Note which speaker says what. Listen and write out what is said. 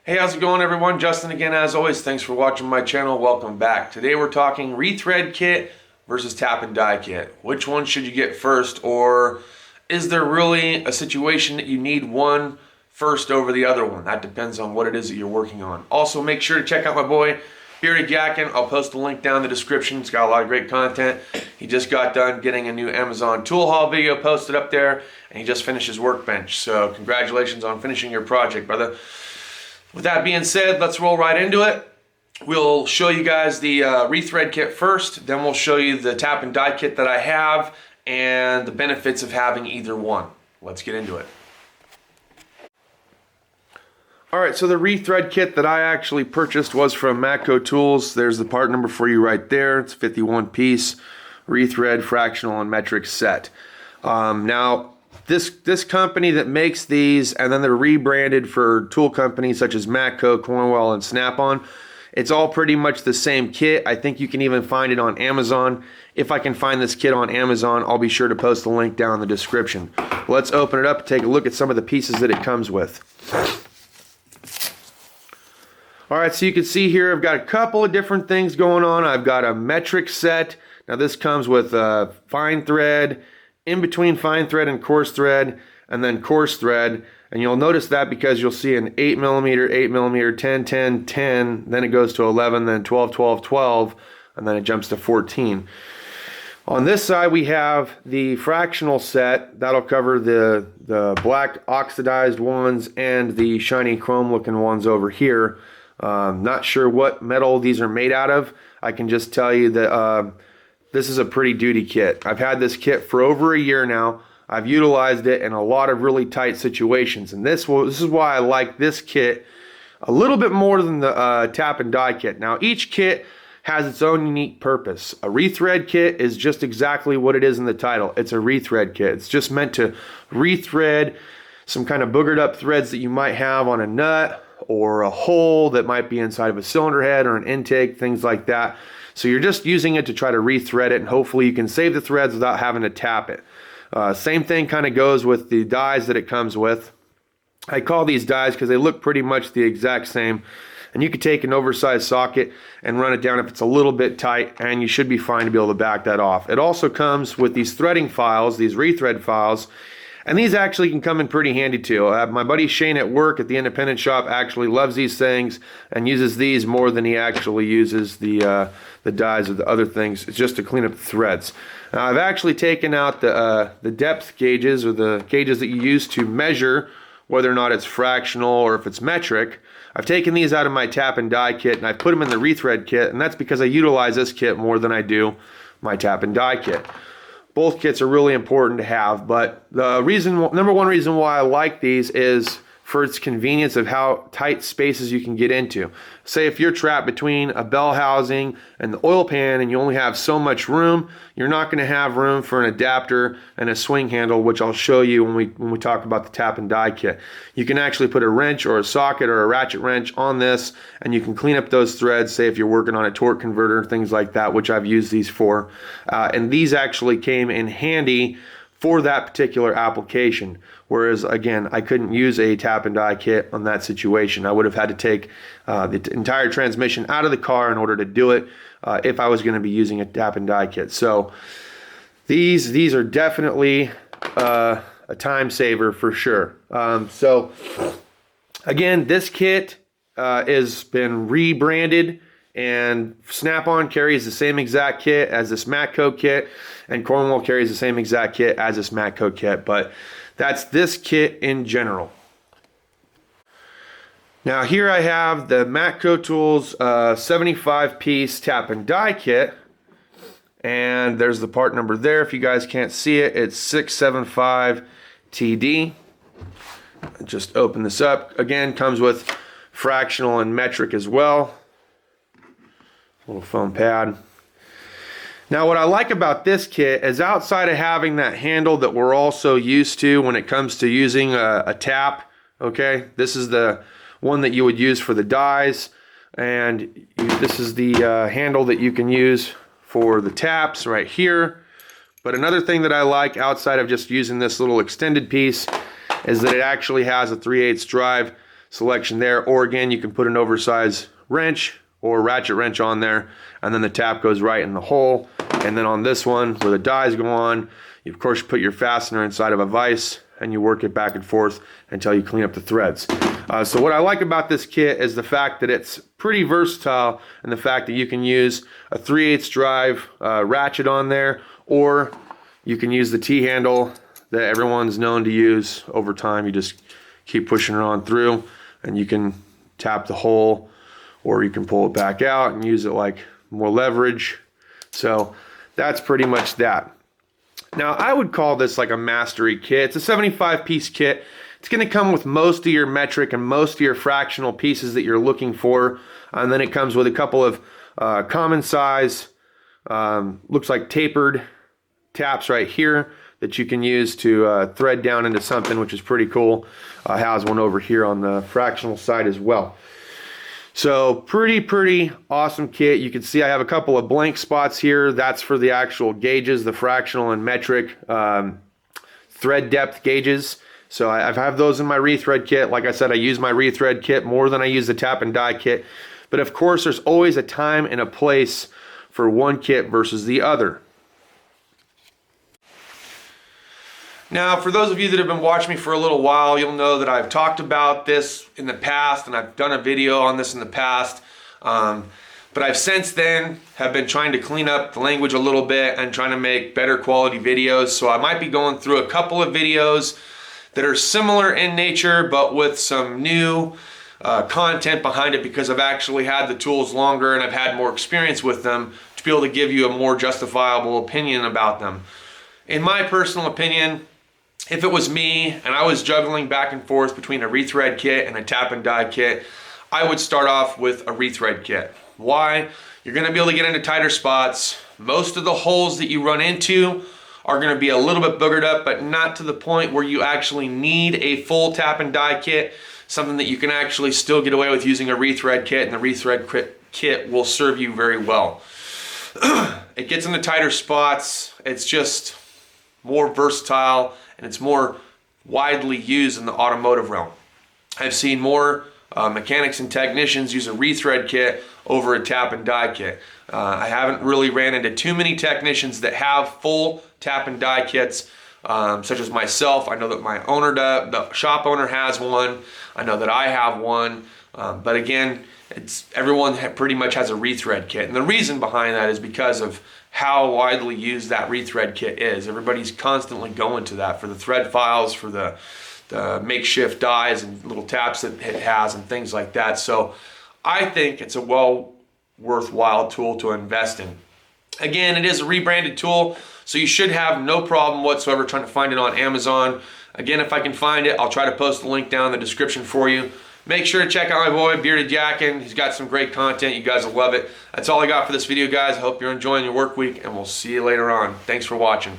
Speaker 1: Hey, how's it going everyone? Justin again as always. Thanks for watching my channel. Welcome back. Today we're talking rethread kit versus tap and die kit. Which one should you get first, or is there really a situation that you need one first over the other one? That depends on what it is that you're working on. Also, make sure to check out my boy Bearded Yakin. I'll post a link down in the description. It's got a lot of great content. He just got done getting a new Amazon tool haul video posted up there, and he just finished his workbench. So congratulations on finishing your project, brother. With that being said, let's roll right into it. We'll show you guys the rethread kit first, then we'll show you the tap and die kit that I have and the benefits of having either one. Let's get into it. Alright, so the rethread kit that I actually purchased was from Matco Tools. There's the part number for you right there. It's 51 piece rethread fractional and metric set. Now, This company that makes these, and then they're rebranded for tool companies such as Matco, Cornwell, and Snap-on. It's all pretty much the same kit. I think you can even find it on Amazon. If I can find this kit on Amazon, I'll be sure to post the link down in the description. Let's open it up and take a look at some of the pieces that it comes with. Alright, so you can see here I've got a couple of different things going on. I've got a metric set. Now this comes with fine thread, in between fine thread and coarse thread, and then coarse thread. And you'll notice that because you'll see an 8mm, 8mm, 10, 10, 10, then it goes to 11, then 12, 12, 12, and then it jumps to 14. On this side we have the fractional set. That'll cover the black oxidized ones and the shiny chrome looking ones over here. Not sure what metal these are made out of. I can just tell you that this is a pretty duty kit. I've had this kit for over a year now. I've utilized it in a lot of really tight situations, and this is why I like this kit a little bit more than the tap and die kit. Now each kit has its own unique purpose. A rethread kit is just exactly what it is in the title. It's a rethread kit. It's just meant to rethread some kind of boogered up threads that you might have on a nut or a hole that might be inside of a cylinder head or an intake, things like that. So you're just using it to try to rethread it, and hopefully you can save the threads without having to tap it. Same thing kind of goes with the dies that it comes with. I call these dies because they look pretty much the exact same. And you could take an oversized socket and run it down if it's a little bit tight, and you should be fine to be able to back that off. It also comes with these threading files, these rethread files. And these actually can come in pretty handy too. My buddy Shane at work at the independent shop actually loves these things and uses these more than he actually uses the dies or the other things. It's just to clean up the threads. Now, I've actually taken out the depth gauges, or the gauges that you use to measure whether or not it's fractional or if it's metric. I've taken these out of my tap and die kit and I've put them in the rethread kit, and that's because I utilize this kit more than I do my tap and die kit. Both kits are really important to have, but the number one reason why I like these is for its convenience of how tight spaces you can get into. Say if you're trapped between a bell housing and the oil pan and you only have so much room, you're not going to have room for an adapter and a swing handle, which I'll show you when we talk about the tap and die kit. You can actually put a wrench or a socket or a ratchet wrench on this, and you can clean up those threads, say if you're working on a torque converter, things like that, which I've used these for. And these actually came in handy for that particular application, whereas again I couldn't use a tap and die kit on that situation. I would have had to take the entire transmission out of the car in order to do it if I was going to be using a tap and die kit. So these are definitely a time saver for sure. So again, this kit has been rebranded, and Snap-on carries the same exact kit as this Matco kit, and Cornwell carries the same exact kit as this Matco kit, but that's this kit in general. Now here I have the Matco Tools 75 piece tap and die kit, and there's the part number there. If you guys can't see it, it's 675 TD. Just open this up. Again, comes with fractional and metric as well. Little foam pad. Now what I like about this kit is, outside of having that handle that we're also used to when it comes to using a tap, okay, this is the one that you would use for the dies, and this is the handle that you can use for the taps right here. But another thing that I like outside of just using this little extended piece is that it actually has a 3/8 drive. selection there. Or again, you can put an oversized wrench or ratchet wrench on there, and then the tap goes right in the hole. And then on this one, where the dies go on, you of course put your fastener inside of a vise and you work it back and forth until you clean up the threads. So what I like about this kit is the fact that it's pretty versatile, and the fact that you can use a 3/8 drive ratchet on there, or you can use the T-handle that everyone's known to use over time. You just keep pushing it on through and you can tap the hole, or you can pull it back out and use it like more leverage. So that's pretty much that. Now, I would call this like a mastery kit. It's a 75-piece kit. It's going to come with most of your metric and most of your fractional pieces that you're looking for. And then it comes with a couple of common size, looks like tapered taps right here that you can use to thread down into something, which is pretty cool. Has one over here on the fractional side as well. So pretty awesome kit. You can see I have a couple of blank spots here. That's for the actual gauges, the fractional and metric thread depth gauges. So I have those in my rethread kit. Like I said, I use my rethread kit more than I use the tap and die kit. But of course, there's always a time and a place for one kit versus the other. Now, for those of you that have been watching me for a little while, you'll know that I've talked about this in the past, and I've done a video on this in the past. But I've since then have been trying to clean up the language a little bit and trying to make better quality videos. So I might be going through a couple of videos that are similar in nature, but with some new content behind it, because I've actually had the tools longer and I've had more experience with them to be able to give you a more justifiable opinion about them. In my personal opinion, if it was me and I was juggling back and forth between a rethread kit and a tap and die kit, I would start off with a rethread kit. Why? You're going to be able to get into tighter spots. Most of the holes that you run into are going to be a little bit boogered up, but not to the point where you actually need a full tap and die kit. Something that you can actually still get away with using a rethread kit, and the rethread kit will serve you very well. It gets into tighter spots. It's just more versatile, and it's more widely used in the automotive realm. I've seen more mechanics and technicians use a rethread kit over a tap and die kit. I haven't really ran into too many technicians that have full tap and die kits, such as myself. I know that my owner, the shop owner, has one. I know that I have one. But again, everyone pretty much has a rethread kit. And the reason behind that is because of how widely used that rethread kit is. Everybody's constantly going to that for the thread files, for the makeshift dies and little taps that it has and things like that. So I think it's a worthwhile tool to invest in. Again, it is a rebranded tool, so you should have no problem whatsoever trying to find it on Amazon. Again, if I can find it, I'll try to post a link down in the description for you. Make sure to check out my boy, Bearded Yakin. He's got some great content. You guys will love it. That's all I got for this video, guys. I hope you're enjoying your work week, and we'll see you later on. Thanks for watching.